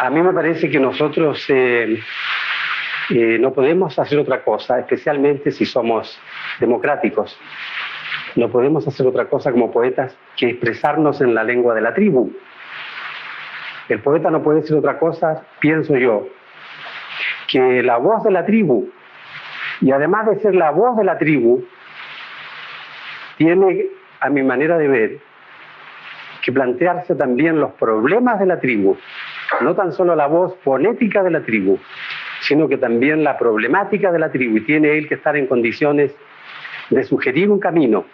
A mí me parece que nosotros no podemos hacer otra cosa, especialmente si somos democráticos. No podemos hacer otra cosa como poetas que expresarnos en la lengua de la tribu. El poeta no puede decir otra cosa, pienso yo, que la voz de la tribu. Y además de ser la voz de la tribu, tiene, a mi manera de ver, que plantearse también los problemas de la tribu. No tan solo la voz fonética de la tribu, sino que también la problemática de la tribu. Y tiene él que estar en condiciones de sugerir un camino.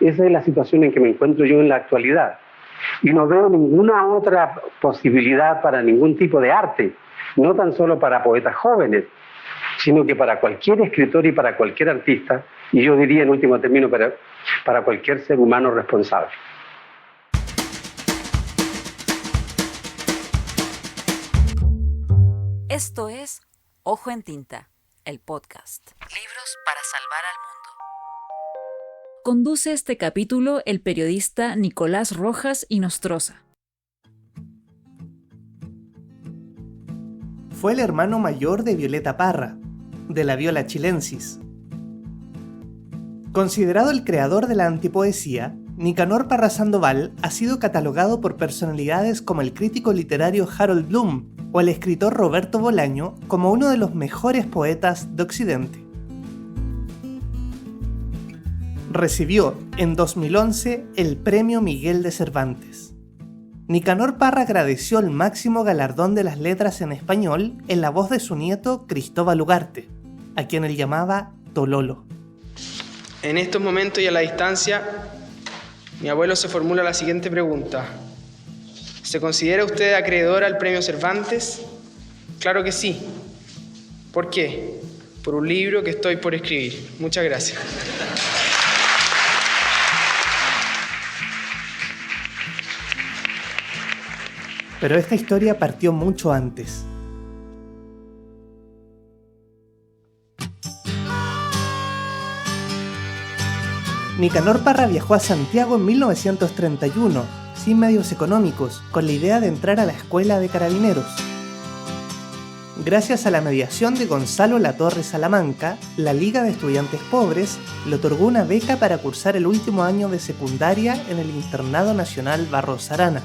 Esa es la situación en que me encuentro yo en la actualidad. Y no veo ninguna otra posibilidad para ningún tipo de arte, no tan solo para poetas jóvenes, sino que para cualquier escritor y para cualquier artista, y yo diría en último término para cualquier ser humano responsable. Esto es Ojo en Tinta, el podcast. Libros para salvar al mundo. Conduce este capítulo el periodista Nicolás Rojas Inostroza. Fue el hermano mayor de Violeta Parra, de la Viola chilensis. Considerado el creador de la antipoesía, Nicanor Parra Sandoval ha sido catalogado por personalidades como el crítico literario Harold Bloom o el escritor Roberto Bolaño como uno de los mejores poetas de Occidente. Recibió en 2011 el Premio Miguel de Cervantes. Nicanor Parra agradeció el máximo galardón de las letras en español en la voz de su nieto Cristóbal Ugarte, a quien él llamaba Tololo. En estos momentos y a la distancia, mi abuelo se formula la siguiente pregunta. ¿Se considera usted acreedor al Premio Cervantes? Claro que sí. ¿Por qué? Por un libro que estoy por escribir. Muchas gracias. Pero esta historia partió mucho antes. Nicanor Parra viajó a Santiago en 1931, sin medios económicos, con la idea de entrar a la escuela de carabineros. Gracias a la mediación de Gonzalo Latorre Salamanca, la Liga de Estudiantes Pobres le otorgó una beca para cursar el último año de secundaria en el Internado Nacional Barros Arana.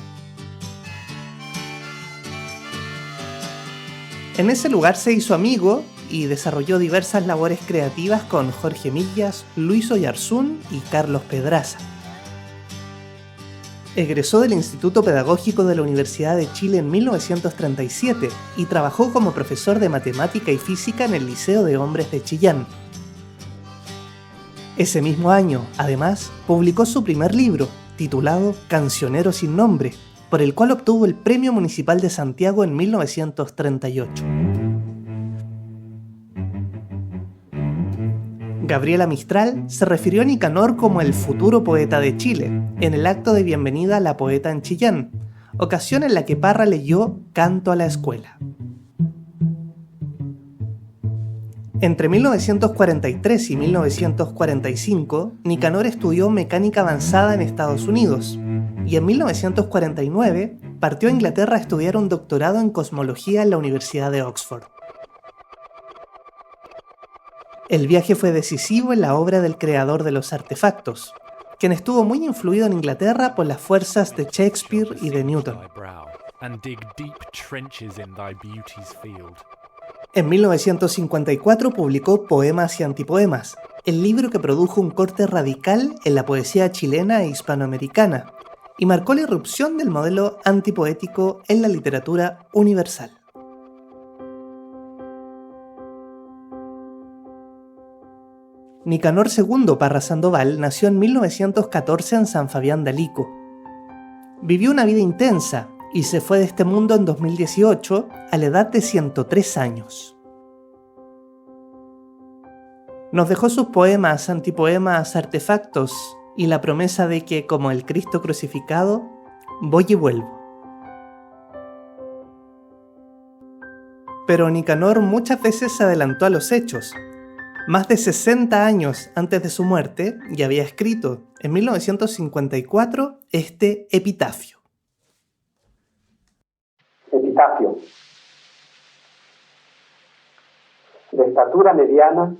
En ese lugar se hizo amigo y desarrolló diversas labores creativas con Jorge Millas, Luis Oyarzún y Carlos Pedraza. Egresó del Instituto Pedagógico de la Universidad de Chile en 1937 y trabajó como profesor de matemática y física en el Liceo de Hombres de Chillán. Ese mismo año, además, publicó su primer libro, titulado Cancionero sin nombre, por el cual obtuvo el Premio Municipal de Santiago en 1938. Gabriela Mistral se refirió a Nicanor como el futuro poeta de Chile, en el acto de bienvenida a la poeta en Chillán, ocasión en la que Parra leyó Canto a la Escuela. Entre 1943 y 1945, Nicanor estudió mecánica avanzada en Estados Unidos, y en 1949 partió a Inglaterra a estudiar un doctorado en cosmología en la Universidad de Oxford. El viaje fue decisivo en la obra del creador de los artefactos, quien estuvo muy influido en Inglaterra por las fuerzas de Shakespeare y de Newton. En 1954 publicó Poemas y Antipoemas, el libro que produjo un corte radical en la poesía chilena e hispanoamericana, y marcó la irrupción del modelo antipoético en la literatura universal. Nicanor II Parra Sandoval nació en 1914 en San Fabián de Alico. Vivió una vida intensa y se fue de este mundo en 2018 a la edad de 103 años. Nos dejó sus poemas, antipoemas, artefactos y la promesa de que, como el Cristo crucificado, voy y vuelvo. Pero Nicanor muchas veces se adelantó a los hechos. Más de 60 años antes de su muerte, ya había escrito, en 1954, este epitafio. Epitafio. De estatura mediana,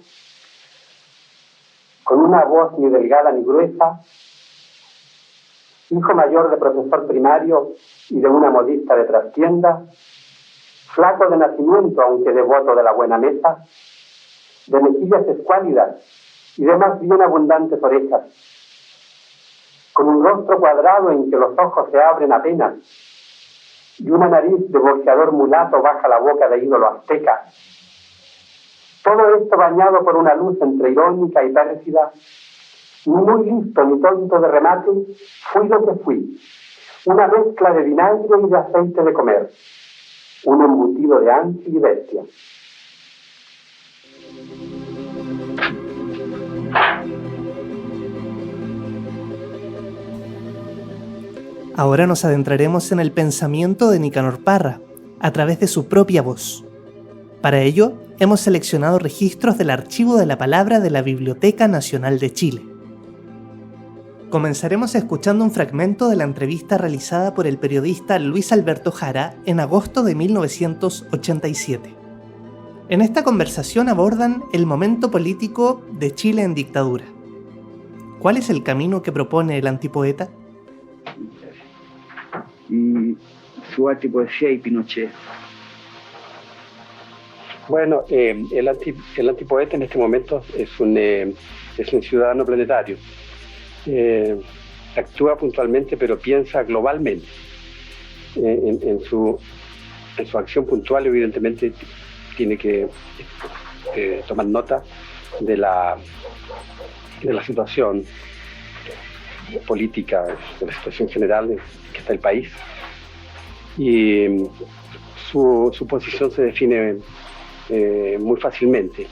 con una voz ni delgada ni gruesa, hijo mayor de profesor primario y de una modista de trastienda, flaco de nacimiento aunque devoto de la buena mesa, de mejillas escuálidas y de más bien abundantes orejas, con un rostro cuadrado en que los ojos se abren apenas, y una nariz de boxeador mulato baja la boca de ídolo azteca. Todo esto bañado por una luz entre irónica y pérfida, ni muy listo ni tonto de remate, fui lo que fui, una mezcla de vinagre y de aceite de comer, un embutido de ansia y bestia. Ahora nos adentraremos en el pensamiento de Nicanor Parra, a través de su propia voz. Para ello, hemos seleccionado registros del Archivo de la Palabra de la Biblioteca Nacional de Chile. Comenzaremos escuchando un fragmento de la entrevista realizada por el periodista Luis Alberto Jara en agosto de 1987. En esta conversación abordan el momento político de Chile en dictadura. ¿Cuál es el camino que propone el antipoeta? Y su antipoesía y Pinochet. Bueno, el antipoeta en este momento es un ciudadano planetario. Actúa puntualmente, pero piensa globalmente. En su acción puntual, evidentemente, tiene que tomar nota de la situación política, de la situación general en que está el país. Y su posición se define muy fácilmente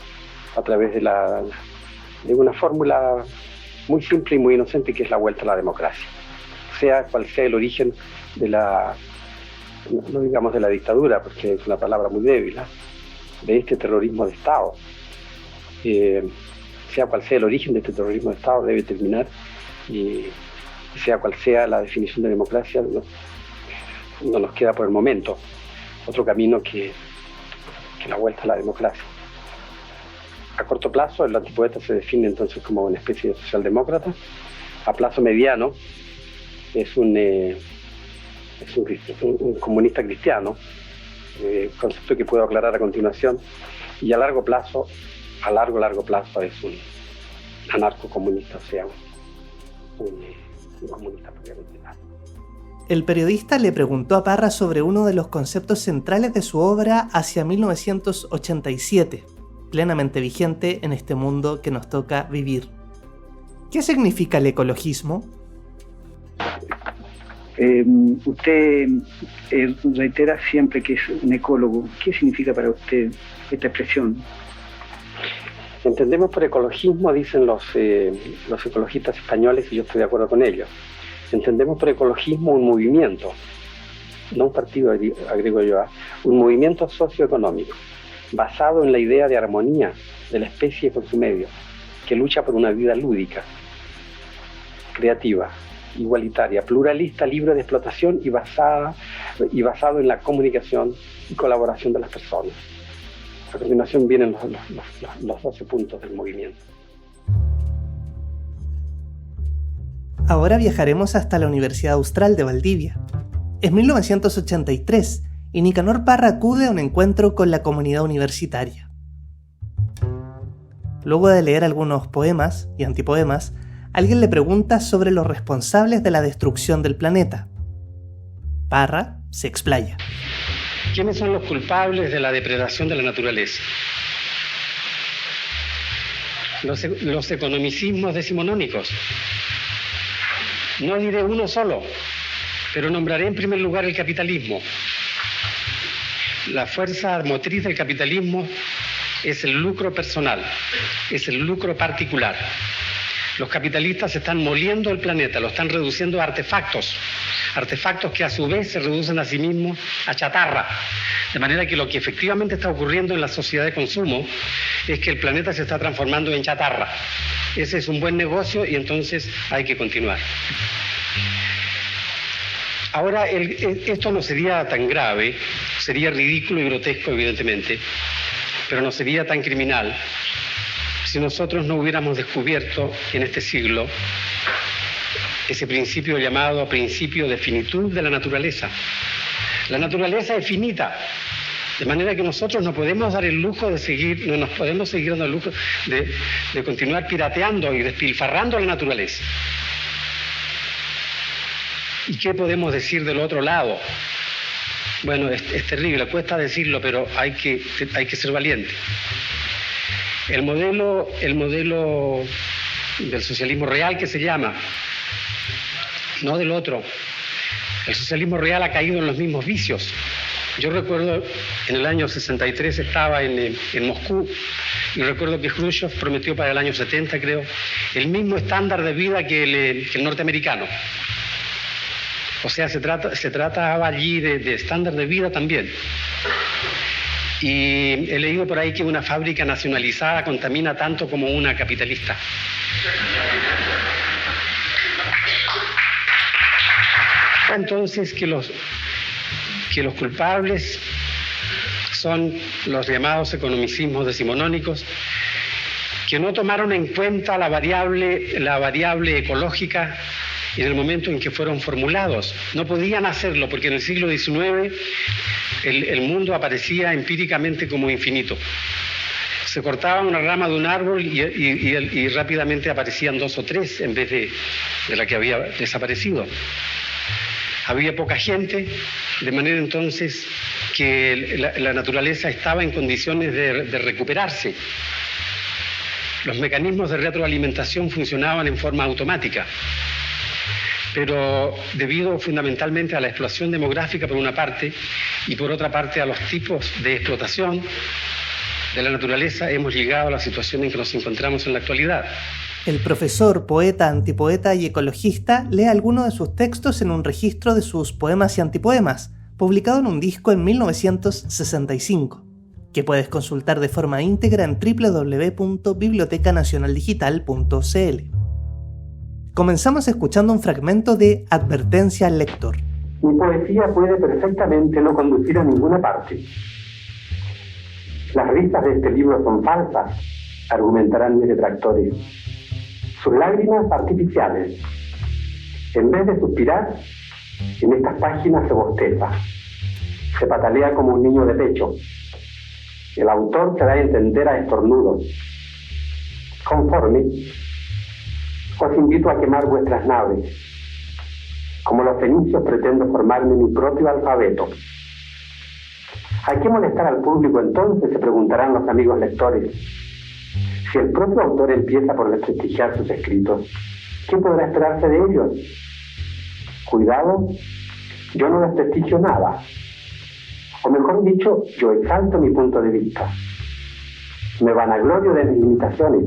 a través de una fórmula muy simple y muy inocente, que es la vuelta a la democracia. Sea cual sea el origen de no digamos de la dictadura, porque es una palabra muy débil, de este terrorismo de Estado. Sea cual sea el origen de este terrorismo de Estado, debe terminar, y sea cual sea la definición de democracia, no nos queda por el momento otro camino que la vuelta a la democracia. A corto plazo, el antipoeta se define entonces como una especie de socialdemócrata. A plazo mediano, es un comunista cristiano, concepto que puedo aclarar a continuación. Y a largo plazo, largo plazo, es un anarcocomunista, o sea, un comunista propiamente tal. El periodista le preguntó a Parra sobre uno de los conceptos centrales de su obra hacia 1987, plenamente vigente en este mundo que nos toca vivir. ¿Qué significa el ecologismo? Usted reitera siempre que es un ecólogo. ¿Qué significa para usted esta expresión? Entendemos por ecologismo, dicen los ecologistas españoles, y yo estoy de acuerdo con ellos. Entendemos por ecologismo un movimiento, no un partido, agrego yo, un movimiento socioeconómico basado en la idea de armonía de la especie con su medio, que lucha por una vida lúdica, creativa, igualitaria, pluralista, libre de explotación y basado en la comunicación y colaboración de las personas. A continuación vienen los 12 puntos del movimiento. Ahora viajaremos hasta la Universidad Austral de Valdivia. Es 1983 y Nicanor Parra acude a un encuentro con la comunidad universitaria. Luego de leer algunos poemas y antipoemas, alguien le pregunta sobre los responsables de la destrucción del planeta. Parra se explaya. ¿Quiénes son los culpables de la depredación de la naturaleza? Los economicismos decimonónicos. No diré uno solo, pero nombraré en primer lugar el capitalismo. La fuerza motriz del capitalismo es el lucro personal, es el lucro particular. Los capitalistas están moliendo el planeta, lo están reduciendo a artefactos que a su vez se reducen a sí mismos a chatarra. De manera que lo que efectivamente está ocurriendo en la sociedad de consumo es que el planeta se está transformando en chatarra. Ese es un buen negocio y entonces hay que continuar. Ahora, esto no sería tan grave, sería ridículo y grotesco, evidentemente, pero no sería tan criminal si nosotros no hubiéramos descubierto en este siglo ese principio llamado principio de finitud de la naturaleza. La naturaleza es finita, de manera que nosotros no podemos dar el lujo de seguir, no nos podemos seguir dando el lujo de continuar pirateando y despilfarrando la naturaleza. ¿Y qué podemos decir del otro lado? Bueno, es terrible, cuesta decirlo, pero hay que ser valiente. El modelo del socialismo real, que se llama, no del otro, el socialismo real ha caído en los mismos vicios. Yo recuerdo, en el año 63 estaba en Moscú, y recuerdo que Khrushchev prometió para el año 70, creo, el mismo estándar de vida que el norteamericano. O sea, se trataba allí de estándar de vida también. Y he leído por ahí que una fábrica nacionalizada contamina tanto como una capitalista. Entonces, que los culpables son los llamados economicismos decimonónicos, que no tomaron en cuenta la variable ecológica en el momento en que fueron formulados. No podían hacerlo porque en el siglo XIX el mundo aparecía empíricamente como infinito. Se cortaba una rama de un árbol y rápidamente aparecían 2 o 3 en vez de la que había desaparecido. Había poca gente, de manera entonces que la naturaleza estaba en condiciones de recuperarse. Los mecanismos de retroalimentación funcionaban en forma automática. Pero debido fundamentalmente a la explosión demográfica por una parte y por otra parte a los tipos de explotación de la naturaleza, hemos llegado a la situación en que nos encontramos en la actualidad. El profesor, poeta, antipoeta y ecologista lee algunos de sus textos en un registro de sus poemas y antipoemas, publicado en un disco en 1965, que puedes consultar de forma íntegra en www.bibliotecanacionaldigital.cl. Comenzamos escuchando un fragmento de Advertencia al lector. Mi poesía puede perfectamente no conducir a ninguna parte. Las risas de este libro son falsas, argumentarán mis detractores. Sus lágrimas artificiales. En vez de suspirar, en estas páginas se bosteza. Se patalea como un niño de pecho. El autor se da a entender a estornudos. Conforme, os invito a quemar vuestras naves. Como los fenicios pretendo formarme mi propio alfabeto. ¿A qué molestar al público entonces?, se preguntarán los amigos lectores. Si el propio autor empieza por desprestigiar sus escritos, ¿qué podrá esperarse de ellos? Cuidado, yo no desprestigio nada. O mejor dicho, yo exalto mi punto de vista. Me vanaglorio de mis limitaciones.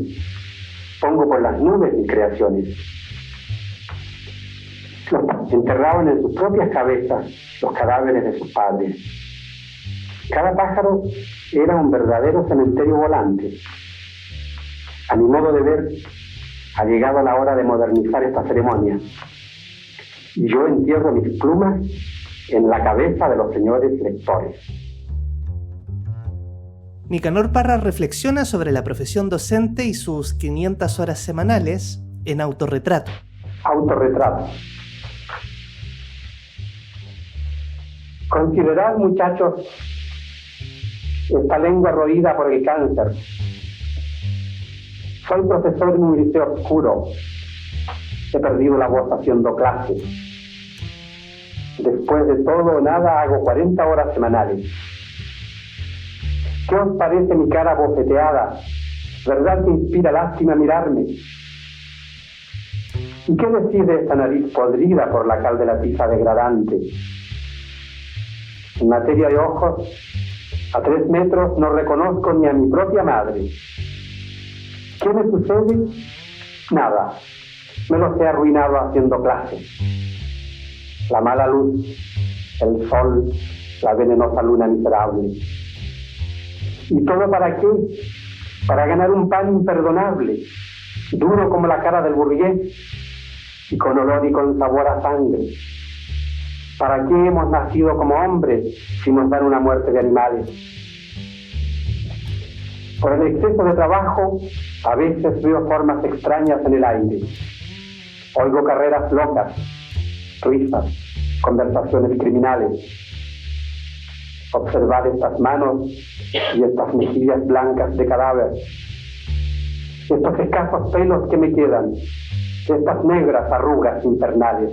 Pongo por las nubes mis creaciones. Enterraban en sus propias cabezas los cadáveres de sus padres. Cada pájaro era un verdadero cementerio volante. A mi modo de ver, ha llegado la hora de modernizar esta ceremonia. Y yo entierro mis plumas en la cabeza de los señores lectores. Nicanor Parra reflexiona sobre la profesión docente y sus 500 horas semanales en Autorretrato. Autorretrato. Considerad, muchachos, esta lengua roída por el cáncer. Soy profesor en un liceo oscuro. He perdido la voz haciendo clases. Después de todo o nada hago 40 horas semanales. ¿Qué os parece mi cara bofeteada? ¿Verdad que inspira lástima mirarme? ¿Y qué decir de esta nariz podrida por la cal de la tiza degradante? En materia de ojos, a 3 metros no reconozco ni a mi propia madre. ¿Qué me sucede? Nada. Me los he arruinado haciendo clases. La mala luz, el sol, la venenosa luna miserable. ¿Y todo para qué? Para ganar un pan imperdonable, duro como la cara del burgués y con olor y con sabor a sangre. ¿Para qué hemos nacido como hombres si nos dan una muerte de animales? Por el exceso de trabajo, a veces veo formas extrañas en el aire. Oigo carreras locas, risas, conversaciones criminales. Observar estas manos y estas mejillas blancas de cadáver. Estos escasos pelos que me quedan, estas negras arrugas infernales.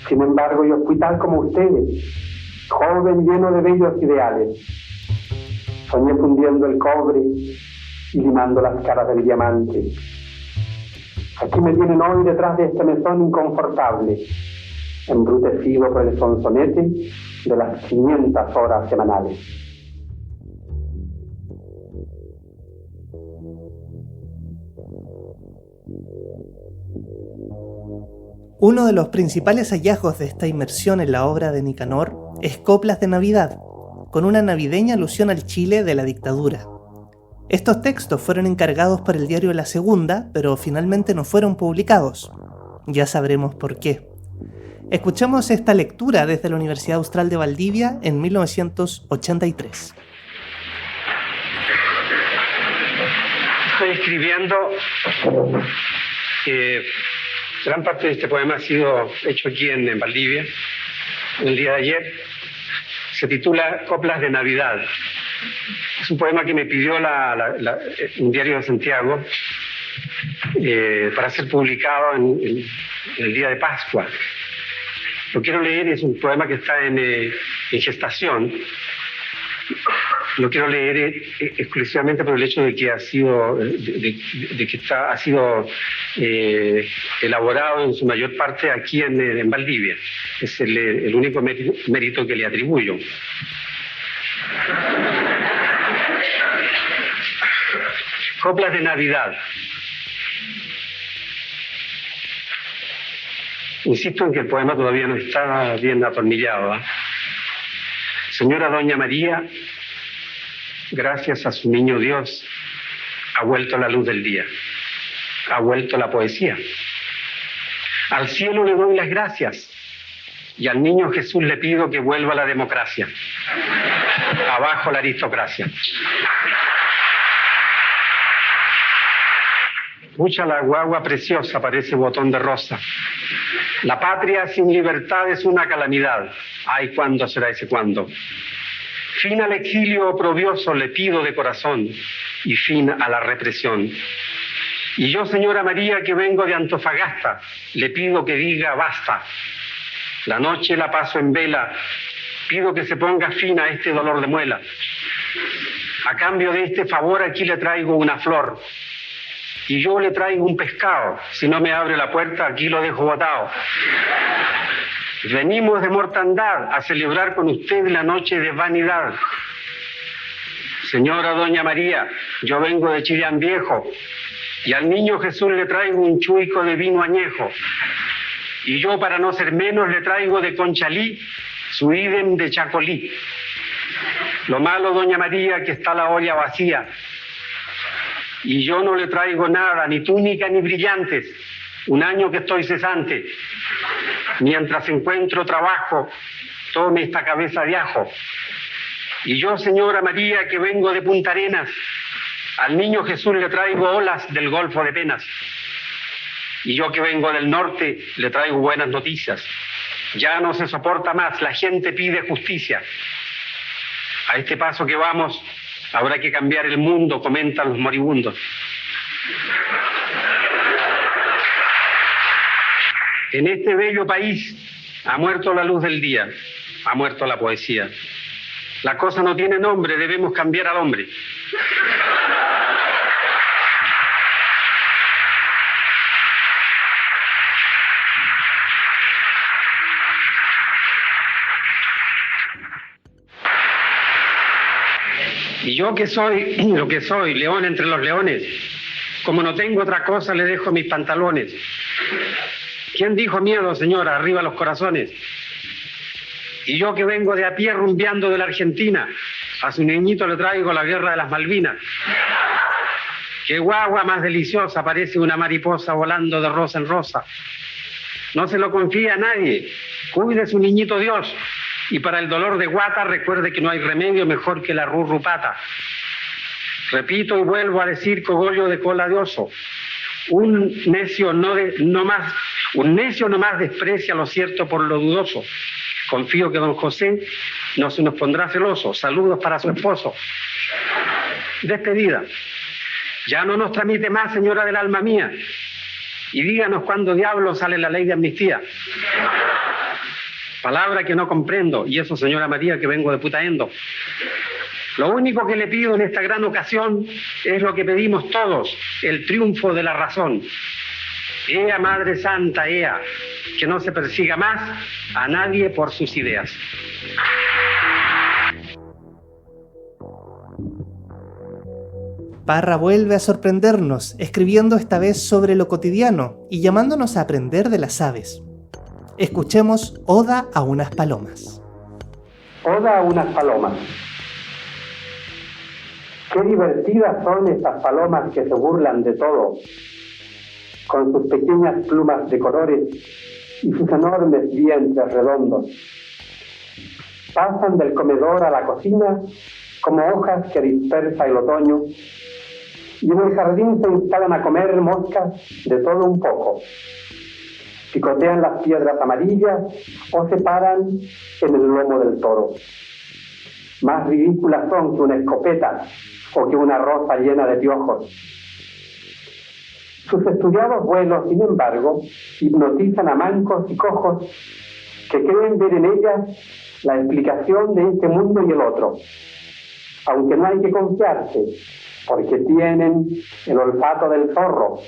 Sin embargo, yo fui tal como ustedes, joven lleno de bellos ideales. Soñé fundiendo el cobre y limando las caras del diamante. Aquí me tienen hoy detrás de este mesón inconfortable, embrutecido por el sonsonete de las 500 horas semanales. Uno de los principales hallazgos de esta inmersión en la obra de Nicanor es Coplas de Navidad, con una navideña alusión al Chile de la dictadura. Estos textos fueron encargados por el diario La Segunda, pero finalmente no fueron publicados. Ya sabremos por qué. Escuchamos esta lectura desde la Universidad Austral de Valdivia en 1983. Estoy escribiendo. Gran parte de este poema ha sido hecho aquí en Valdivia, el día de ayer. Se titula Coplas de Navidad. Es un poema que me pidió un diario de Santiago para ser publicado en el día de Pascua. Lo quiero leer, es un poema que está en gestación. Lo quiero leer exclusivamente por el hecho de que ha sido, ha sido elaborado en su mayor parte aquí en Valdivia. Es el único mérito que le atribuyo. Coplas de Navidad. Insisto en que el poema todavía no está bien atornillado, ¿eh? Señora Doña María, gracias a su niño Dios, ha vuelto la luz del día, ha vuelto la poesía. Al cielo le doy las gracias y al niño Jesús le pido que vuelva la democracia. Abajo la aristocracia. Pucha, la guagua preciosa parece botón de rosa. La patria sin libertad es una calamidad. Ay, ¿cuándo será ese cuándo? Fin al exilio oprobioso le pido de corazón y fin a la represión. Y yo, señora María, que vengo de Antofagasta, le pido que diga basta. La noche la paso en vela, pido que se ponga fin a este dolor de muela. A cambio de este favor aquí le traigo una flor. Y yo le traigo un pescado. Si no me abre la puerta, aquí lo dejo botado. Venimos de mortandad a celebrar con usted la noche de vanidad. Señora Doña María, yo vengo de Chillán Viejo y al niño Jesús le traigo un chuico de vino añejo. Y yo, para no ser menos, le traigo de Conchalí su ídem de Chacolí. Lo malo, Doña María, que está la olla vacía. Y yo no le traigo nada, ni túnica ni brillantes. Un año que estoy cesante. Mientras encuentro trabajo, tome esta cabeza de ajo. Y yo, señora María, que vengo de Punta Arenas, al niño Jesús le traigo olas del Golfo de Penas. Y yo, que vengo del norte, le traigo buenas noticias. Ya no se soporta más, la gente pide justicia. A este paso que vamos, habrá que cambiar el mundo, comentan los moribundos. En este bello país ha muerto la luz del día, ha muerto la poesía. La cosa no tiene nombre, debemos cambiar al hombre. Y yo que soy lo que soy, león entre los leones, como no tengo otra cosa, le dejo mis pantalones. ¿Quién dijo miedo, señora? Arriba los corazones. Y yo que vengo de a pie rumbeando de la Argentina, a su niñito le traigo la guerra de las Malvinas. Qué guagua más deliciosa, parece una mariposa volando de rosa en rosa. No se lo confía a nadie, Cuide su niñito Dios. Y para el dolor de guata, recuerde que no hay remedio mejor que la rurrupata. Repito y vuelvo a decir, cogollo de cola de oso. Un necio no más desprecia lo cierto por lo dudoso. Confío que don José no se nos pondrá celoso. Saludos para su esposo. Despedida. Ya no nos tramite más, señora del alma mía. Y díganos cuándo diablo sale la ley de amnistía. Palabra que no comprendo, y eso, señora María, que vengo de Putaendo. Lo único que le pido en esta gran ocasión es lo que pedimos todos, el triunfo de la razón. Ea, Madre Santa, ea, que no se persiga más a nadie por sus ideas. Parra vuelve a sorprendernos, escribiendo esta vez sobre lo cotidiano y llamándonos a aprender de las aves. Escuchemos Oda a unas palomas. Oda a unas palomas. Qué divertidas son estas palomas que se burlan de todo, con sus pequeñas plumas de colores y sus enormes dientes redondos. Pasan del comedor a la cocina como hojas que dispersa el otoño, y en el jardín se instalan a comer moscas de todo un poco. Picotean las piedras amarillas o se paran en el lomo del toro. Más ridículas son que una escopeta o que una rosa llena de piojos. Sus estudiados vuelos, sin embargo, hipnotizan a mancos y cojos que creen ver en ellas la explicación de este mundo y el otro, aunque no hay que confiarse, porque tienen el olfato del zorro,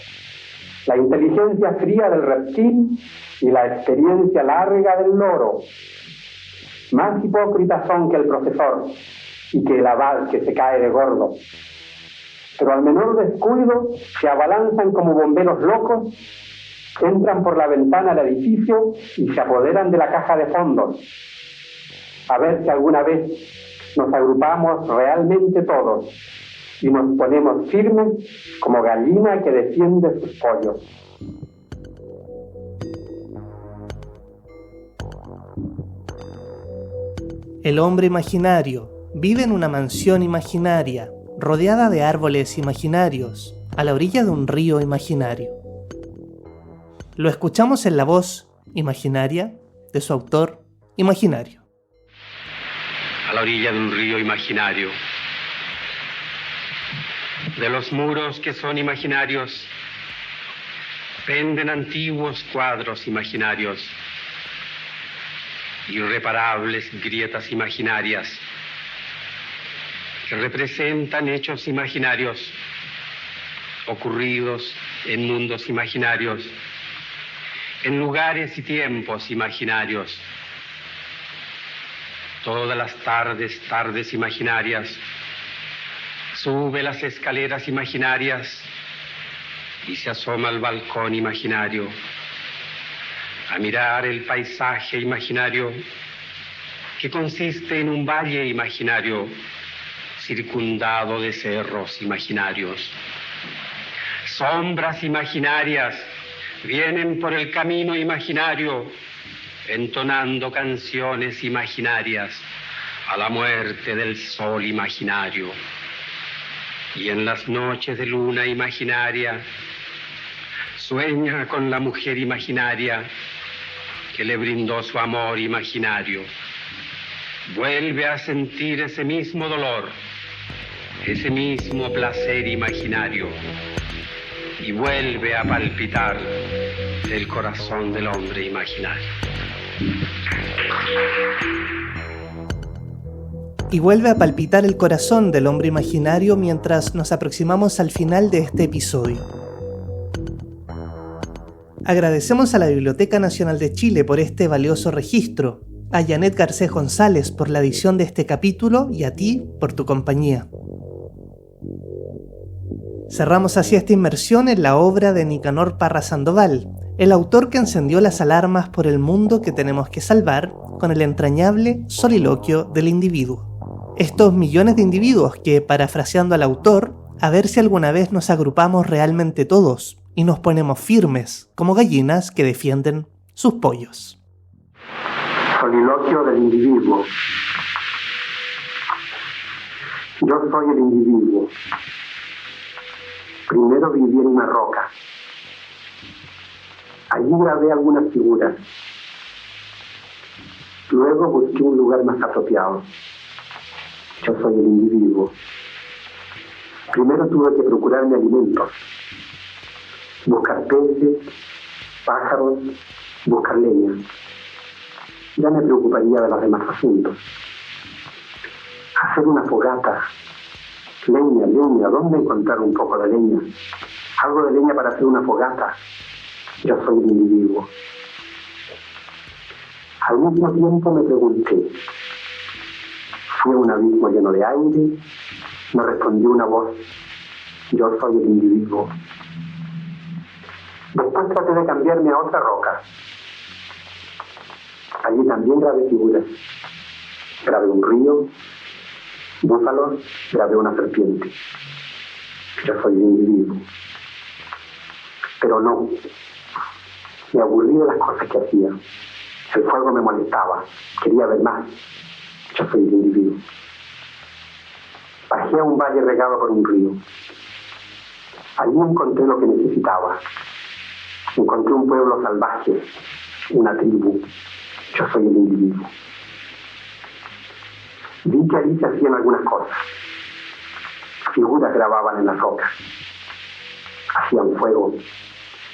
la inteligencia fría del reptil y la experiencia larga del loro. Más hipócritas son que el profesor y que el abad que se cae de gordo. Pero al menor descuido se abalanzan como bomberos locos, entran por la ventana del edificio y se apoderan de la caja de fondos. A ver si alguna vez nos agrupamos realmente todos y nos ponemos firmes como gallina que defiende sus pollos. El hombre imaginario vive en una mansión imaginaria, rodeada de árboles imaginarios, a la orilla de un río imaginario. Lo escuchamos en la voz imaginaria de su autor imaginario. A la orilla de un río imaginario. De los muros que son imaginarios, penden antiguos cuadros imaginarios, irreparables grietas imaginarias, que representan hechos imaginarios, ocurridos en mundos imaginarios, en lugares y tiempos imaginarios. Todas las tardes imaginarias, sube las escaleras imaginarias y se asoma al balcón imaginario a mirar el paisaje imaginario que consiste en un valle imaginario circundado de cerros imaginarios. Sombras imaginarias vienen por el camino imaginario entonando canciones imaginarias a la muerte del sol imaginario. Y en las noches de luna imaginaria sueña con la mujer imaginaria que le brindó su amor imaginario. Vuelve a sentir ese mismo dolor, ese mismo placer imaginario, y vuelve a palpitar el corazón del hombre imaginario. Y vuelve a palpitar el corazón del hombre imaginario mientras nos aproximamos al final de este episodio. Agradecemos a la Biblioteca Nacional de Chile por este valioso registro, a Janet Garcés González por la edición de este capítulo y a ti por tu compañía. Cerramos así esta inmersión en la obra de Nicanor Parra Sandoval, el autor que encendió las alarmas por el mundo que tenemos que salvar con el entrañable soliloquio del individuo. Estos millones de individuos que, parafraseando al autor, a ver si alguna vez nos agrupamos realmente todos y nos ponemos firmes como gallinas que defienden sus pollos. Soliloquio del individuo. Yo soy el individuo. Primero viví en una roca. Allí grabé algunas figuras. Luego busqué un lugar más apropiado. Yo soy el individuo. Primero tuve que procurarme alimentos. Buscar peces, pájaros, buscar leña. Ya me preocuparía de los demás asuntos. Hacer una fogata. Leña, ¿dónde encontrar un poco de leña? Algo de leña para hacer una fogata. Yo soy el individuo. Al mismo tiempo me pregunté. Fui a un abismo lleno de aire. Me respondió una voz. Yo soy el individuo. Después traté de cambiarme a otra roca. Allí también grabé figuras. Grabé un río, búfalos, grabé una serpiente. Yo soy el individuo. Pero no. Me aburrí de las cosas que hacía. El fuego me molestaba. Quería ver más. Yo soy el individuo. Bajé a un valle regado por un río. Allí encontré lo que necesitaba. Encontré un pueblo salvaje, una tribu. Yo soy el individuo. Vi que allí se hacían algunas cosas. Figuras grababan en las rocas. Hacían fuego.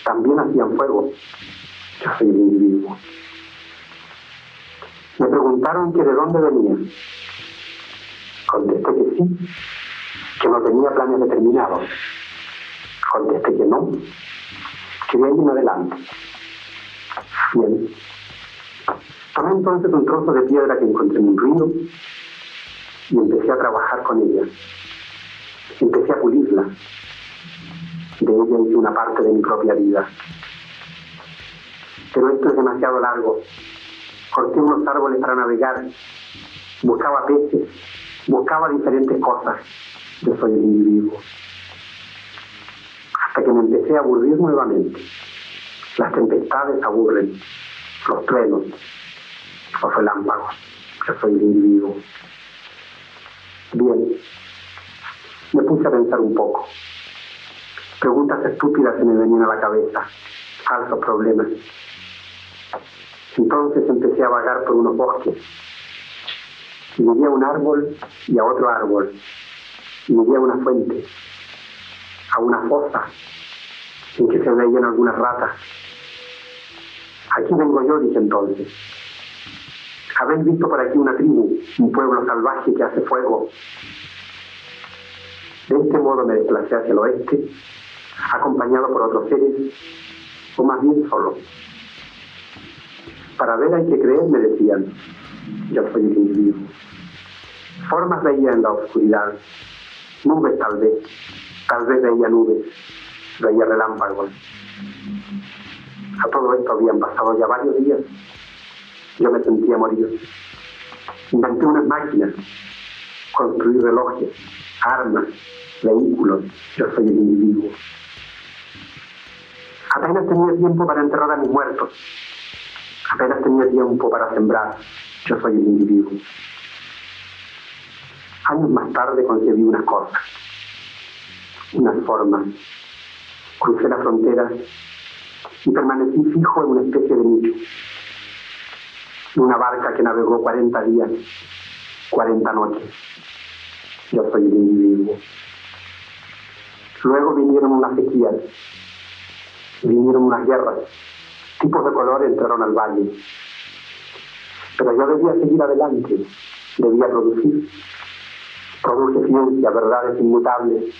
También hacían fuego. Yo soy el individuo. Me preguntaron que de dónde venía. Contesté que sí, que no tenía planes determinados. Contesté que no, que de ahí en adelante. Bien. Tomé entonces un trozo de piedra que encontré en un río y empecé a trabajar con ella. Empecé a pulirla. De ella hice una parte de mi propia vida. Pero esto es demasiado largo. Corté unos árboles para navegar. Buscaba peces. Buscaba diferentes cosas. Yo soy el individuo. Hasta que me empecé a aburrir nuevamente. Las tempestades aburren. Los truenos. Los relámpagos. Yo soy el individuo. Bien. Me puse a pensar un poco. Preguntas estúpidas se me venían a la cabeza. Falsos problemas. Entonces empecé a vagar por unos bosques. Y llegué a un árbol y a otro árbol. Y llegué a una fuente. A una fosa en que se veían algunas ratas. Aquí vengo yo, dije entonces. ¿Habéis visto por aquí una tribu, un pueblo salvaje que hace fuego? De este modo me desplacé hacia el oeste, acompañado por otros seres, o más bien solo. Para ver hay que creer, me decían. Yo soy el individuo. Formas veía en la oscuridad, nubes tal vez veía nubes, veía relámpagos. A todo esto habían pasado ya varios días. Yo me sentía morir. Inventé unas máquinas, construí relojes, armas, vehículos. Yo soy el individuo. Apenas tenía tiempo para enterrar a mis muertos. Apenas tenía tiempo para sembrar. Yo soy el individuo. Años más tarde concebí unas cosas, unas formas. Crucé la frontera y permanecí fijo en una especie de nicho. Una barca que navegó 40 días, 40 noches. Yo soy el individuo. Luego vinieron unas sequías, vinieron unas guerras. Tipos de color entraron al valle. Pero yo debía seguir adelante, debía producir. Produje ciencia, verdades inmutables,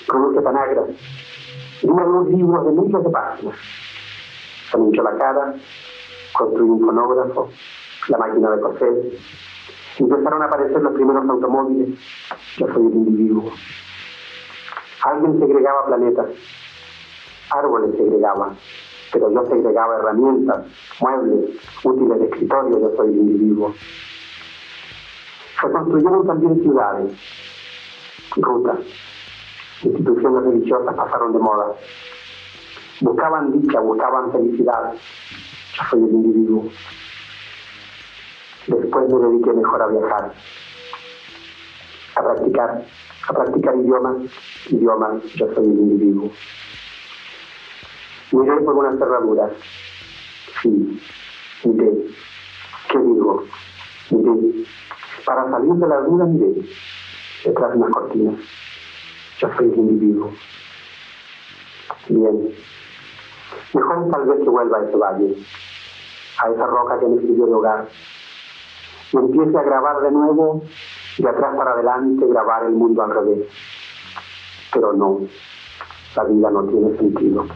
produje tanagras. Di unos libros de miles de páginas. Se me hinchó la cara, construí un fonógrafo, la máquina de coser. Empezaron a aparecer los primeros automóviles. Yo soy el individuo. Alguien segregaba planetas, árboles segregaba, pero yo segregaba herramientas, muebles, útiles de escritorio. Yo soy el individuo. Se construyeron también ciudades, rutas, instituciones religiosas pasaron de moda. Buscaban dicha, buscaban felicidad. Yo soy el individuo. Después me dediqué mejor a viajar, a practicar idiomas. Yo soy un individuo. Miré por una cerradura. Sí, miré. ¿Qué digo? Miré. Para salir de la duda, miré. Detrás de unas cortinas. Yo soy un individuo. Bien. Mejor tal vez que vuelva a ese valle, a esa roca que me sirvió de hogar, y empiece a grabar de nuevo, de atrás para adelante, grabar el mundo al revés. Pero no, la vida no tiene sentido.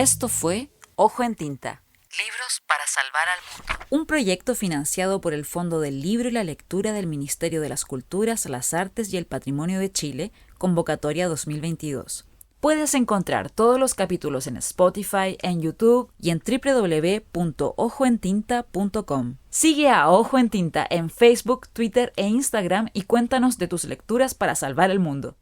Esto fue Ojo en Tinta. Libros para salvar al mundo. Un proyecto financiado por el Fondo del Libro y la Lectura del Ministerio de las Culturas, las Artes y el Patrimonio de Chile, convocatoria 2022. Puedes encontrar todos los capítulos en Spotify, en YouTube y en www.ojoentinta.com. Sigue a Ojo en Tinta en Facebook, Twitter e Instagram y cuéntanos de tus lecturas para salvar el mundo.